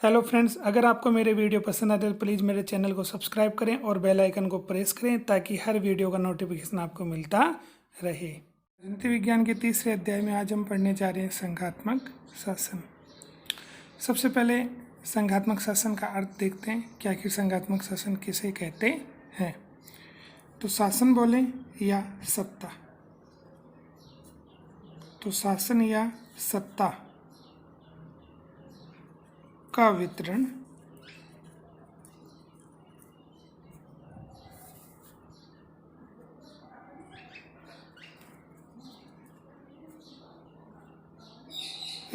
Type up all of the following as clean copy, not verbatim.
Hello friends, अगर आपको मेरे वीडियो पसंद आते तो प्लीज़ मेरे चैनल को सब्सक्राइब करें और बेल आइकन को प्रेस करें ताकि हर वीडियो का नोटिफिकेशन आपको मिलता रहे। राजनीति विज्ञान के तीसरे अध्याय में आज हम पढ़ने जा रहे हैं संघात्मक शासन। सबसे पहले संघात्मक शासन का अर्थ देखते हैं कि आखिर संघात्मक शासन किसे कहते हैं। तो शासन बोलें या सत्ता, तो शासन या सत्ता का वितरण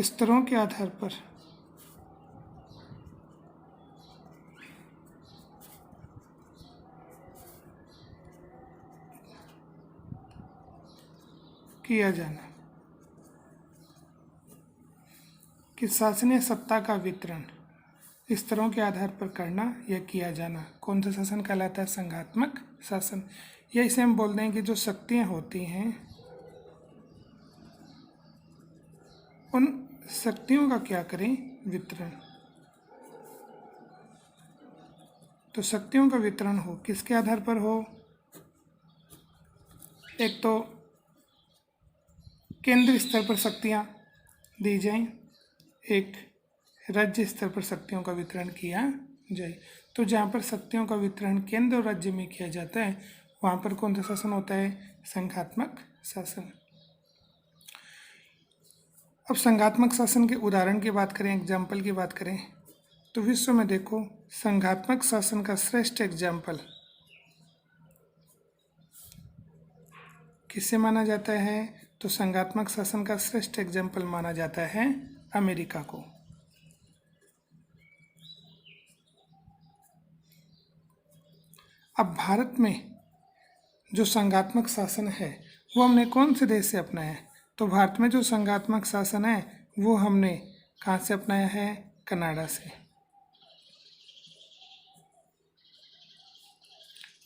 स्तरों के आधार पर किया जाना। कि शासनीय सत्ता का वितरण स्तरों के आधार पर करना या किया जाना कौन सा शासन कहलाता है? संघात्मक शासन। या इसे हम बोल दें कि जो शक्तियाँ होती हैं उन शक्तियों का क्या करें? वितरण। तो शक्तियों का वितरण हो किसके आधार पर हो? एक तो केंद्र स्तर पर शक्तियाँ दी जाएं, एक राज्य स्तर पर शक्तियों का वितरण किया जाए। तो जहाँ पर शक्तियों का वितरण केंद्र और राज्य में किया जाता है वहाँ पर कौन सा शासन होता है? संघात्मक शासन। अब संघात्मक शासन के उदाहरण की बात करें, एग्जाम्पल की बात करें, तो विश्व में देखो संघात्मक शासन का श्रेष्ठ एग्जाम्पल किसे माना जाता है? तो संघात्मक शासन का श्रेष्ठ एग्जाम्पल माना जाता है अमेरिका को। अब भारत में जो संघात्मक शासन है वो हमने कौन से देश से अपनाया है? तो भारत में जो संघात्मक शासन है वो हमने कहाँ से अपनाया है? कनाडा से।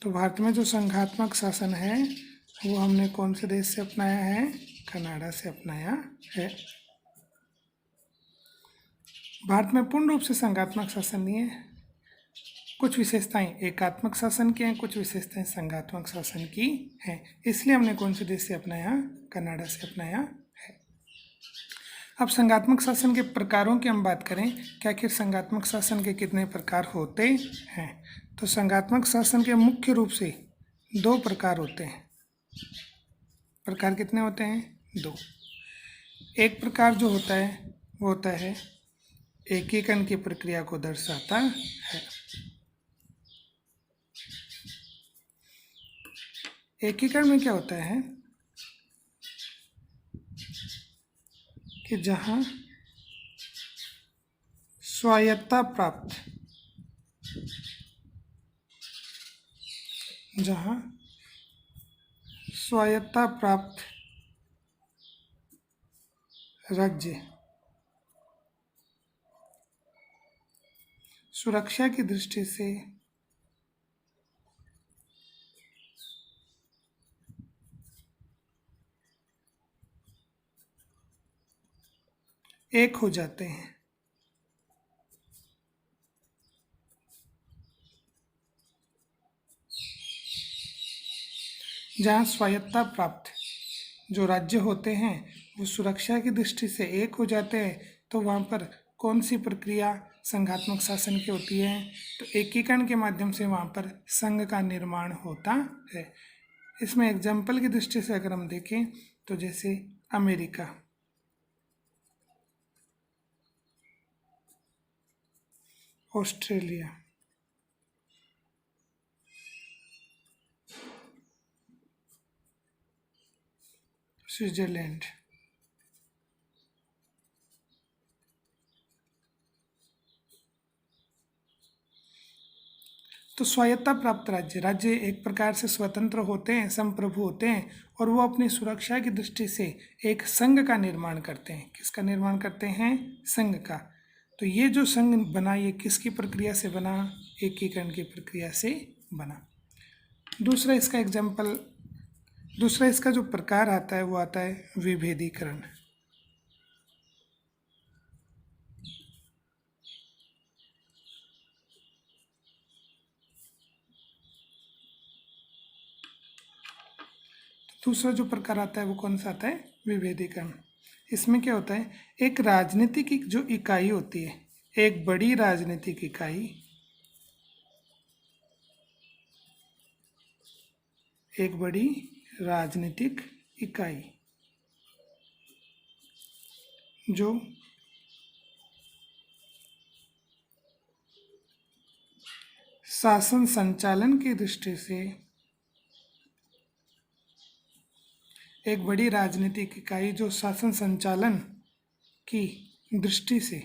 तो भारत में जो संघात्मक शासन है वो हमने कौन से देश से अपनाया है? कनाडा से अपनाया है। भारत में पूर्ण रूप से संघात्मक शासन नहीं है, कुछ विशेषताएं एकात्मक शासन की हैं, कुछ विशेषताएं संघात्मक शासन की हैं। इसलिए हमने कौन से देश से अपनाया? कनाडा से अपनाया है। अब संघात्मक शासन के प्रकारों की हम बात करें कि आखिर संघात्मक शासन के कितने प्रकार होते हैं। तो संघात्मक शासन के मुख्य रूप से दो प्रकार होते हैं। प्रकार कितने होते हैं? दो। एक प्रकार जो होता है वो होता है एकीकरण की प्रक्रिया को दर्शाता है। एकीकरण में क्या होता है कि जहाँ स्वायत्तता प्राप्त राज्य सुरक्षा की दृष्टि से एक हो जाते हैं, जहाँ स्वायत्तता प्राप्त जो राज्य होते हैं वो सुरक्षा की दृष्टि से एक हो जाते हैं, तो वहाँ पर कौन सी प्रक्रिया संघात्मक शासन की होती है? तो एकीकरण के माध्यम से वहाँ पर संघ का निर्माण होता है। इसमें एग्जाम्पल की दृष्टि से अगर हम देखें तो जैसे अमेरिका, ऑस्ट्रेलिया, स्विट्जरलैंड, तो स्वायत्तता प्राप्त राज्य एक प्रकार से स्वतंत्र होते हैं, संप्रभु होते हैं और वो अपनी सुरक्षा की दृष्टि से एक संघ का निर्माण करते हैं। किसका निर्माण करते हैं? संघ का। तो ये जो संघ बना ये किसकी प्रक्रिया से बना? एकीकरण की प्रक्रिया से बना। दूसरा इसका जो प्रकार आता है वो आता है विभेदीकरण। दूसरा जो प्रकार आता है वो कौन सा आता है, विभेदीकरण। इसमें क्या होता है, एक राजनीतिक जो इकाई होती है, एक बड़ी राजनीतिक इकाई, एक बड़ी राजनीतिक इकाई जो शासन संचालन की दृष्टि से, एक बड़ी राजनीतिक इकाई जो शासन संचालन की दृष्टि से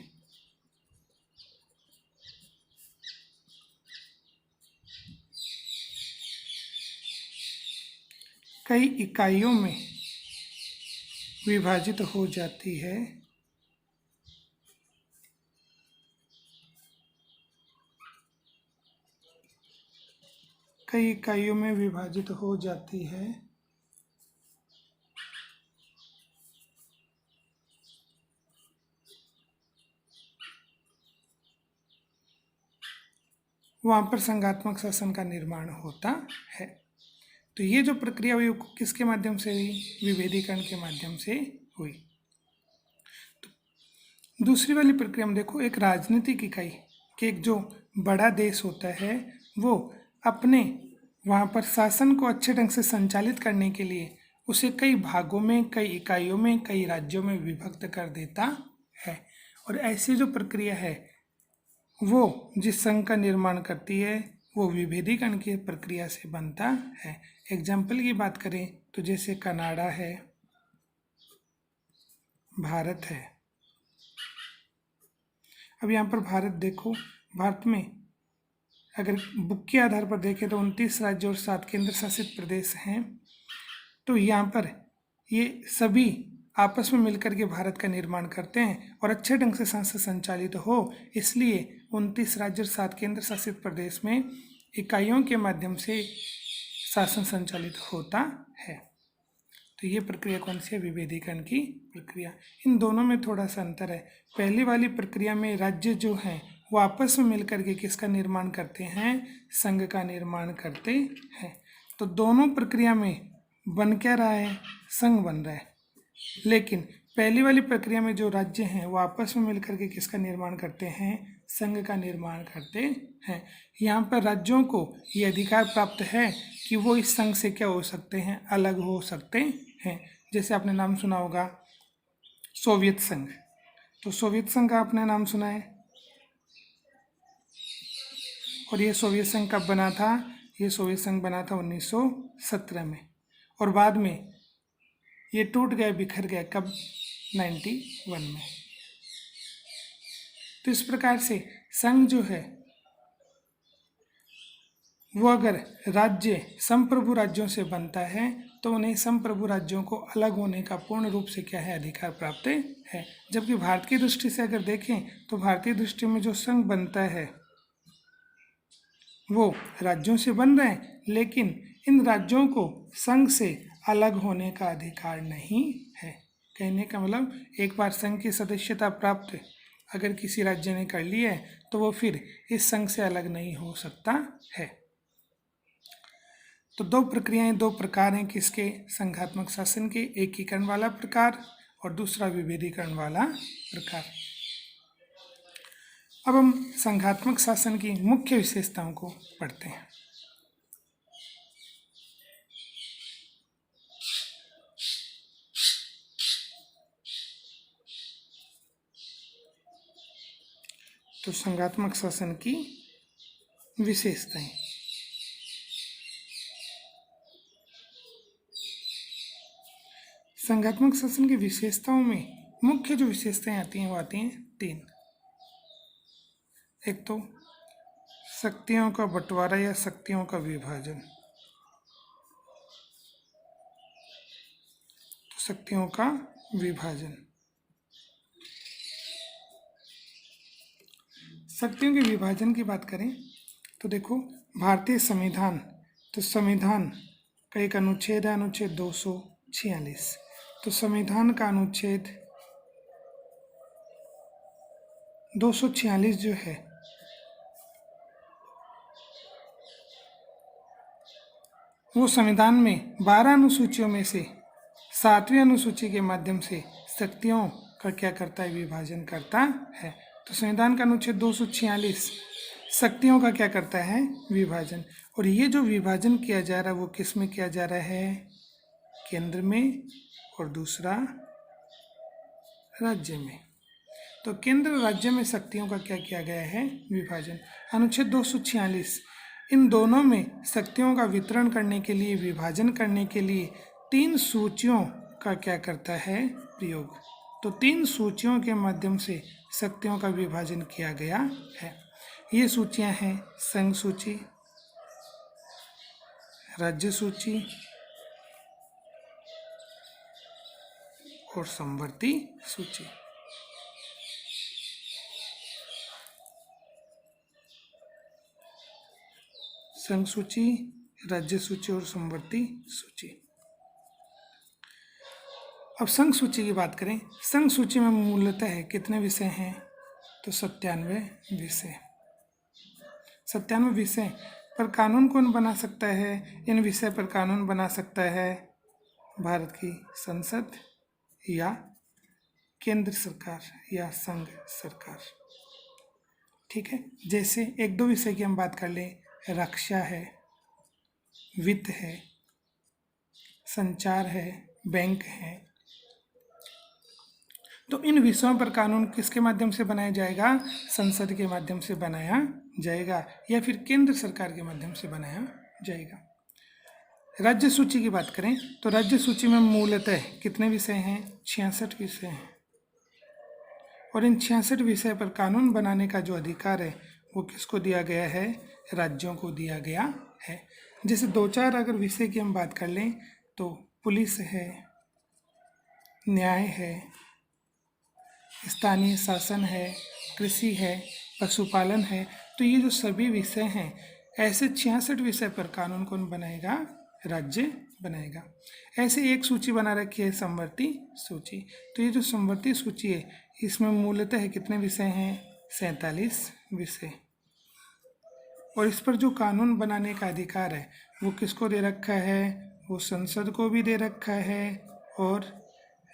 कई इकाइयों में विभाजित हो जाती है, कई इकाइयों में विभाजित हो जाती है, वहाँ पर संघात्मक शासन का निर्माण होता है। तो ये जो प्रक्रिया हुई वो किसके माध्यम से हुई, विभेदीकरण के माध्यम से हुई। तो दूसरी वाली प्रक्रिया में देखो, एक राजनीतिक इकाई के एक जो बड़ा देश होता है वो अपने वहाँ पर शासन को अच्छे ढंग से संचालित करने के लिए उसे कई भागों में, कई इकाइयों में, कई राज्यों में विभक्त कर देता है। और ऐसी जो प्रक्रिया है वो जिस संघ का निर्माण करती है वो विभेदीकरण की प्रक्रिया से बनता है। एग्जाम्पल की बात करें तो जैसे कनाडा है, भारत है। अब यहाँ पर भारत देखो, भारत में अगर बुक के आधार पर देखें तो 29 राज्य और 7 केंद्र शासित प्रदेश हैं। तो यहाँ पर ये सभी आपस में मिलकर के भारत का निर्माण करते हैं और अच्छे ढंग से संसद संचालित हो, इसलिए 29 राज्य और 7 केंद्र शासित प्रदेश में इकाइयों के माध्यम से शासन संचालित होता है। तो ये प्रक्रिया कौन सी है, विभेदीकरण की प्रक्रिया। इन दोनों में थोड़ा सा अंतर है। पहली वाली प्रक्रिया में राज्य जो हैं वो आपस में मिलकर के किसका निर्माण करते हैं, संघ का निर्माण करते हैं। तो दोनों प्रक्रिया में बन क्या रहा है, संघ बन रहा है। लेकिन पहली वाली प्रक्रिया में जो राज्य हैं वो आपस में मिलकर के किसका निर्माण करते हैं, संघ का निर्माण करते हैं। यहाँ पर राज्यों को ये अधिकार प्राप्त है कि वो इस संघ से क्या हो सकते हैं, अलग हो सकते हैं। जैसे आपने नाम सुना होगा सोवियत संघ, तो सोवियत संघ का आपने नाम सुना है। और ये सोवियत संघ कब बना था, ये सोवियत संघ बना था 1917 में, और बाद में ये टूट गया, बिखर गया कब, 91 में। तो इस प्रकार से संघ जो है वो अगर राज्य संप्रभु राज्यों से बनता है तो उन्हें संप्रभु राज्यों को अलग होने का पूर्ण रूप से क्या है, अधिकार प्राप्त है। जबकि भारत की दृष्टि से अगर देखें तो भारतीय दृष्टि में जो संघ बनता है वो राज्यों से बन रहे हैं, लेकिन इन राज्यों को संघ से अलग होने का अधिकार नहीं है। कहने का मतलब एक बार संघ की सदस्यता प्राप्त अगर किसी राज्य ने कर ली है तो वो फिर इस संघ से अलग नहीं हो सकता है। तो दो प्रक्रियाएं, दो प्रकार हैं किसके, संघात्मक शासन के, एकीकरण वाला प्रकार और दूसरा विभेदीकरण वाला प्रकार। अब हम संघात्मक शासन की मुख्य विशेषताओं को पढ़ते हैं। तो संघात्मक शासन की विशेषताएं, संघात्मक शासन की विशेषताओं में मुख्य जो विशेषताएं आती हैं वो आती हैं 3। एक तो शक्तियों का बंटवारा या शक्तियों का विभाजन, तो शक्तियों का विभाजन। शक्तियों के विभाजन की बात करें तो देखो भारतीय संविधान, तो संविधान का एक अनुच्छेद है, अनुच्छेद 246। तो संविधान का अनुच्छेद 246 जो है वो संविधान में 12 अनुसूचियों में से 7वीं अनुसूची के माध्यम से शक्तियों का क्या करता है, विभाजन करता है। तो संविधान का अनुच्छेद 246 शक्तियों का क्या करता है, विभाजन। और ये जो विभाजन किया जा रहा है वो किस में किया जा रहा है, केंद्र में, और दूसरा राज्य में। तो केंद्र और राज्य में शक्तियों का क्या किया गया है, विभाजन। अनुच्छेद 246 इन दोनों में शक्तियों का वितरण करने के लिए, विभाजन करने के लिए 3 सूचियों का क्या करता है, प्रयोग। तो 3 सूचियों के माध्यम से शक्तियों का विभाजन किया गया है। ये सूचियां हैं संघ सूची, राज्य सूची और समवर्ती सूची। संघ सूची, राज्य सूची और समवर्ती सूची। अब संघ सूची की बात करें। संघ सूची में मूलतः कितने विषय हैं, तो 97 विषय। 97 विषय पर कानून कौन बना सकता है, इन विषय पर कानून बना सकता है भारत की संसद या केंद्र सरकार या संघ सरकार। ठीक है, जैसे 1-2 विषय की हम बात कर लें, रक्षा है, वित्त है, संचार है, बैंक है। तो इन विषयों पर कानून किसके माध्यम से बनाया जाएगा, संसद के माध्यम से बनाया जाएगा या फिर केंद्र सरकार के माध्यम से बनाया जाएगा। राज्य सूची की बात करें तो राज्य सूची में मूलतः कितने विषय हैं, 66 विषय हैं। और इन 66 विषय पर कानून बनाने का जो अधिकार है वो किसको दिया गया है, राज्यों को दिया गया है। जैसे 2-4 अगर विषय की हम बात कर लें तो पुलिस है, न्याय है, स्थानीय शासन है, कृषि है, पशुपालन है। तो ये जो सभी विषय हैं, ऐसे 66 विषय पर कानून कौन बनाएगा, राज्य बनाएगा। ऐसे एक सूची बना रखी है समवर्ती सूची। तो ये जो समवर्ती सूची है इसमें मूलतः कितने विषय हैं, 47 विषय। और इस पर जो कानून बनाने का अधिकार है वो किसको दे रखा है, वो संसद को भी दे रखा है और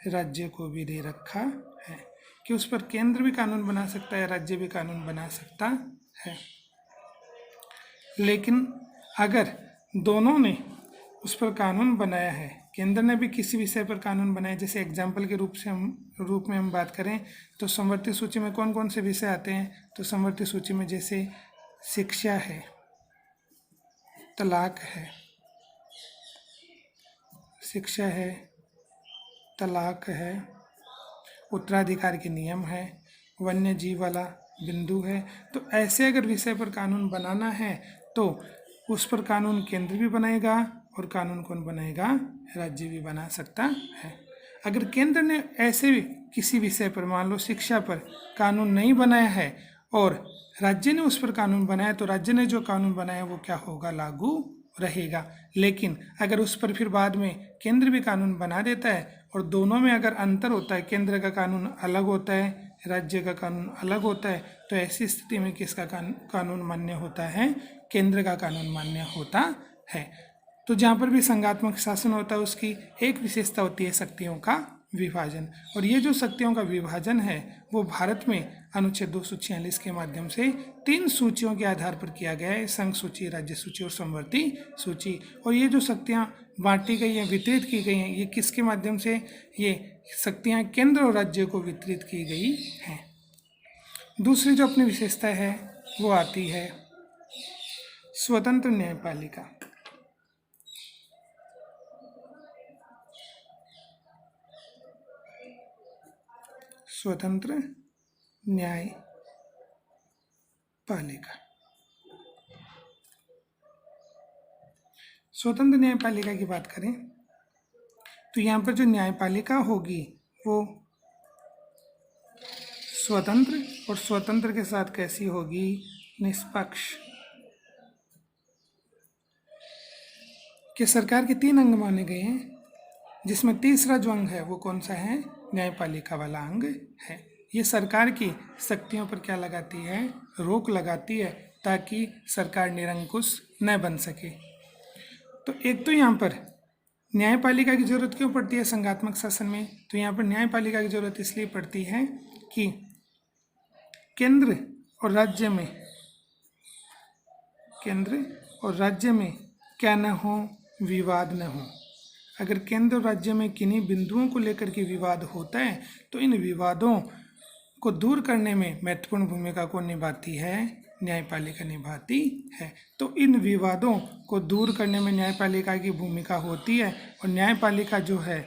राज्य को भी दे रखा है कि उस पर केंद्र भी कानून बना सकता है, राज्य भी कानून बना सकता है। लेकिन अगर दोनों ने उस पर कानून बनाया है, केंद्र ने भी किसी विषय पर कानून बनाया, जैसे एग्जाम्पल के रूप में हम बात करें तो समवर्ती सूची में कौन कौन से विषय आते हैं, तो समवर्ती सूची में जैसे शिक्षा है, तलाक है, शिक्षा है, तलाक है, उत्तराधिकार के नियम है, वन्य जीव वाला बिंदु है। तो ऐसे अगर विषय पर कानून बनाना है तो उस पर कानून केंद्र भी बनाएगा और कानून कौन बनाएगा, राज्य भी बना सकता है। अगर केंद्र ने ऐसे भी किसी विषय पर, मान लो शिक्षा पर कानून नहीं बनाया है और राज्य ने उस पर कानून बनाया तो राज्य ने जो कानून बनाया वो क्या होगा, लागू रहेगा। लेकिन अगर उस पर फिर बाद में केंद्र भी कानून बना देता है और दोनों में अगर अंतर होता है, केंद्र का कानून अलग होता है, राज्य का कानून अलग होता है, तो ऐसी स्थिति में किसका कानून मान्य होता है, केंद्र का कानून मान्य होता है। तो जहाँ पर भी संघात्मक शासन होता है उसकी एक विशेषता होती है शक्तियों का विभाजन। और ये जो शक्तियों का विभाजन है वो भारत में अनुच्छेद 246 के माध्यम से 3 सूचियों के आधार पर किया गया है, संघ सूची, राज्य सूची और समवर्ती सूची। और ये जो शक्तियाँ बांटी गई हैं, वितरित की गई हैं, ये किसके माध्यम से, ये शक्तियाँ केंद्र और राज्य को वितरित की गई हैं। दूसरी जो अपनी विशेषता है वो आती है स्वतंत्र न्यायपालिका। स्वतंत्र न्यायपालिका। स्वतंत्र न्यायपालिका की बात करें तो यहाँ पर जो न्यायपालिका होगी वो स्वतंत्र, और स्वतंत्र के साथ कैसी होगी, निष्पक्ष। कि सरकार के 3 अंग माने गए हैं जिसमें तीसरा जो अंग है वो कौन सा है, न्यायपालिका वाला अंग है। ये सरकार की शक्तियों पर क्या लगाती है, रोक लगाती है ताकि सरकार निरंकुश न बन सके। तो एक तो यहाँ पर न्यायपालिका की जरूरत क्यों पड़ती है संघात्मक शासन में? तो यहाँ पर न्यायपालिका की जरूरत इसलिए पड़ती है कि केंद्र और राज्य में क्या न हो, विवाद न हो। अगर केंद्र और राज्य में किन्हीं बिंदुओं को लेकर के विवाद होता है तो इन विवादों को दूर करने में महत्वपूर्ण भूमिका कौन निभाती है? न्यायपालिका निभाती है। तो इन विवादों को दूर करने में न्यायपालिका की भूमिका होती है और न्यायपालिका जो है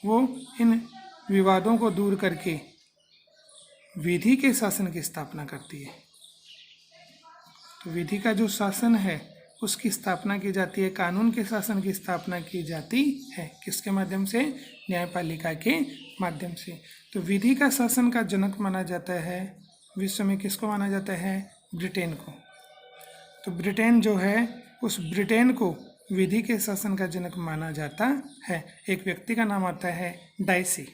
वो इन विवादों को दूर करके विधि के शासन की स्थापना करती है। तो विधि का जो शासन है उसकी स्थापना की जाती है, कानून के शासन की स्थापना की जाती है। किसके माध्यम से? न्यायपालिका के माध्यम से। तो विधि का शासन का जनक माना जाता है विश्व में, किसको माना जाता है? ब्रिटेन को। तो ब्रिटेन जो है उस ब्रिटेन को विधि के शासन का जनक माना जाता है। एक व्यक्ति का नाम आता है डाइसी।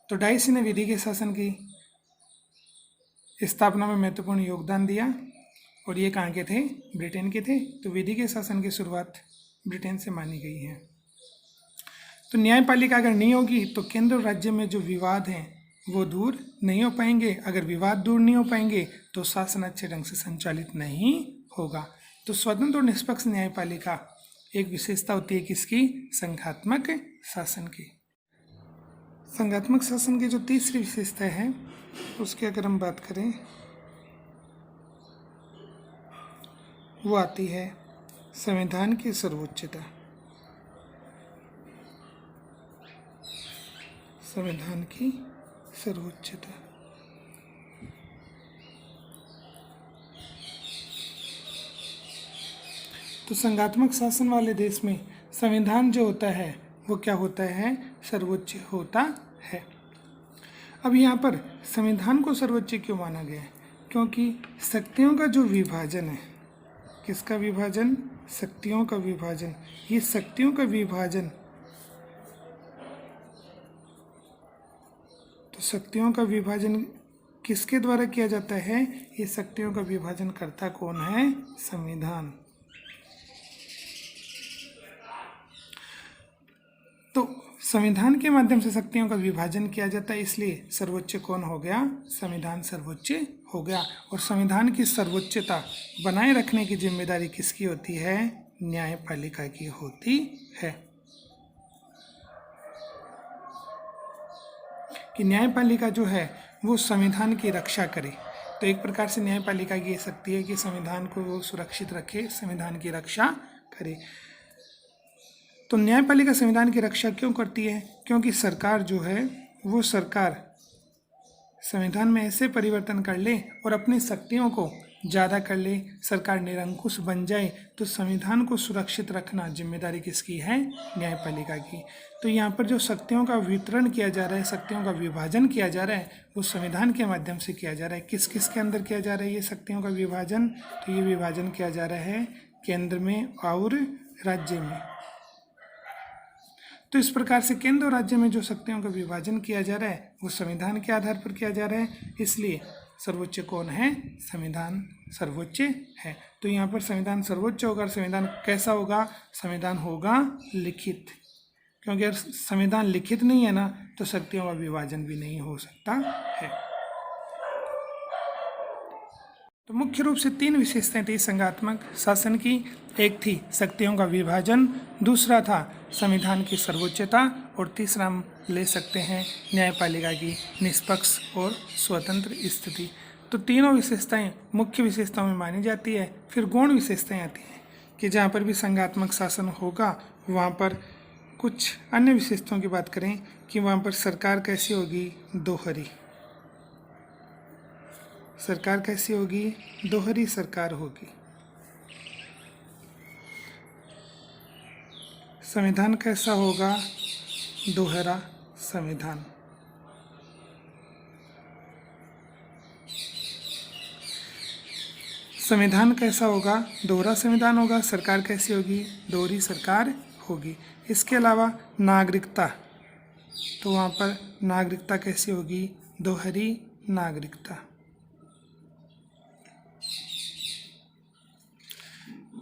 तो डाइसी ने विधि के शासन की स्थापना में महत्वपूर्ण योगदान दिया और ये कहाँ के थे? ब्रिटेन के थे। तो विधि के शासन की शुरुआत ब्रिटेन से मानी गई है। तो न्यायपालिका अगर नहीं होगी तो केंद्र और राज्य में जो विवाद हैं वो दूर नहीं हो पाएंगे। अगर विवाद दूर नहीं हो पाएंगे तो शासन अच्छे ढंग से संचालित नहीं होगा। तो स्वतंत्र और निष्पक्ष न्यायपालिका एक विशेषता होती है किसकी? संघात्मक शासन की। संघात्मक शासन की जो तीसरी विशेषता है उसकी अगर हम बात करें वो आती है संविधान की सर्वोच्चता। संविधान की सर्वोच्चता। तो संघात्मक शासन वाले देश में संविधान जो होता है वो क्या होता है? सर्वोच्च होता है। अब यहाँ पर संविधान को सर्वोच्च क्यों माना गया है? क्योंकि शक्तियों का जो विभाजन है, किसका विभाजन? शक्तियों का विभाजन। ये शक्तियों का विभाजन, तो शक्तियों का विभाजन किसके द्वारा किया जाता है? ये शक्तियों का विभाजन करता कौन है? संविधान। तो संविधान के माध्यम से शक्तियों का विभाजन किया जाता है, इसलिए सर्वोच्च कौन हो गया? संविधान सर्वोच्च हो गया। और संविधान की सर्वोच्चता बनाए रखने की जिम्मेदारी किसकी होती है? न्यायपालिका की होती है। कि न्यायपालिका जो है वो संविधान की रक्षा करे। तो एक प्रकार से न्यायपालिका की ये शक्ति है कि संविधान को वो सुरक्षित रखे, संविधान की रक्षा करे। तो न्यायपालिका संविधान की रक्षा क्यों करती है? क्योंकि सरकार जो है वो सरकार संविधान में ऐसे परिवर्तन कर ले और अपनी शक्तियों को ज़्यादा कर ले, सरकार निरंकुश बन जाए, तो संविधान को सुरक्षित रखना जिम्मेदारी किसकी है? न्यायपालिका की। तो यहाँ पर जो शक्तियों का वितरण किया जा रहा है, शक्तियों का विभाजन किया जा रहा है, वो संविधान के माध्यम से किया जा रहा है। किस किस के अंदर किया जा रहा है ये शक्तियों का विभाजन? तो ये विभाजन किया जा रहा है केंद्र में और राज्य में। तो इस प्रकार से केंद्र और राज्य में जो शक्तियों का विभाजन किया जा रहा है वो संविधान के आधार पर किया जा रहा है, इसलिए सर्वोच्च कौन है? संविधान सर्वोच्च है। तो यहाँ पर संविधान सर्वोच्च होगा। संविधान कैसा होगा? संविधान होगा लिखित, क्योंकि अगर संविधान लिखित नहीं है ना तो शक्तियों का विभाजन भी नहीं हो सकता है। तो मुख्य रूप से तीन विशेषताएं थी संघात्मक शासन की। एक थी शक्तियों का विभाजन, दूसरा था संविधान की सर्वोच्चता और तीसरा हम ले सकते हैं न्यायपालिका की निष्पक्ष और स्वतंत्र स्थिति। तो तीनों विशेषताएं मुख्य विशेषताओं में मानी जाती है। फिर गौण विशेषताएं आती हैं कि जहाँ पर भी संघात्मक शासन होगा वहाँ पर कुछ अन्य विशेषताओं की बात करें कि वहाँ पर सरकार कैसी होगी? दोहरी। सरकार कैसी होगी? दोहरी सरकार होगी। संविधान कैसा होगा? दोहरा संविधान। संविधान कैसा होगा? दोहरा संविधान होगा। सरकार कैसी होगी? दोहरी सरकार होगी। इसके अलावा नागरिकता, तो वहाँ पर नागरिकता कैसी होगी? दोहरी नागरिकता।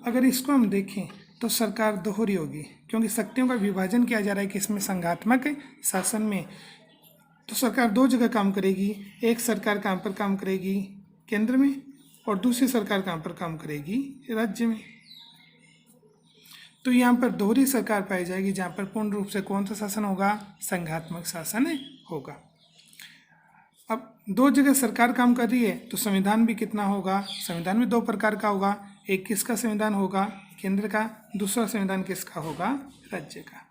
अगर इसको हम देखें तो सरकार दोहरी होगी, क्योंकि शक्तियों का विभाजन किया जा रहा है कि इसमें संघात्मक शासन में। तो सरकार दो जगह काम करेगी, एक सरकार कहाँ पर काम करेगी, केंद्र में, और दूसरी सरकार कहाँ पर काम करेगी, राज्य में। तो यहाँ पर दोहरी सरकार पाई जाएगी, जहाँ पर पूर्ण रूप से कौन सा शासन होगा, संघात्मक शासन होगा। अब दो जगह सरकार काम कर रही है तो संविधान भी कितना होगा, संविधान भी दो प्रकार का होगा, एक किसका संविधान होगा, केंद्र का, दूसरा संविधान किसका होगा, राज्य का।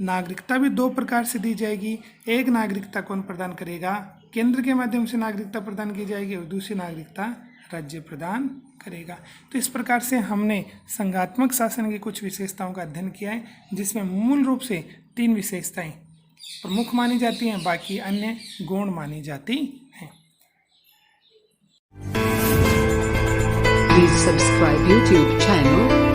नागरिकता भी दो प्रकार से दी जाएगी, एक नागरिकता कौन प्रदान करेगा, केंद्र के माध्यम से नागरिकता प्रदान की जाएगी, और दूसरी नागरिकता राज्य प्रदान करेगा। तो इस प्रकार से हमने संघात्मक शासन की कुछ विशेषताओं का अध्ययन किया है, जिसमें मूल रूप से 3 विशेषताएं प्रमुख मानी जाती हैं, बाकी अन्य गौण मानी जाती हैं। Please subscribe YouTube channel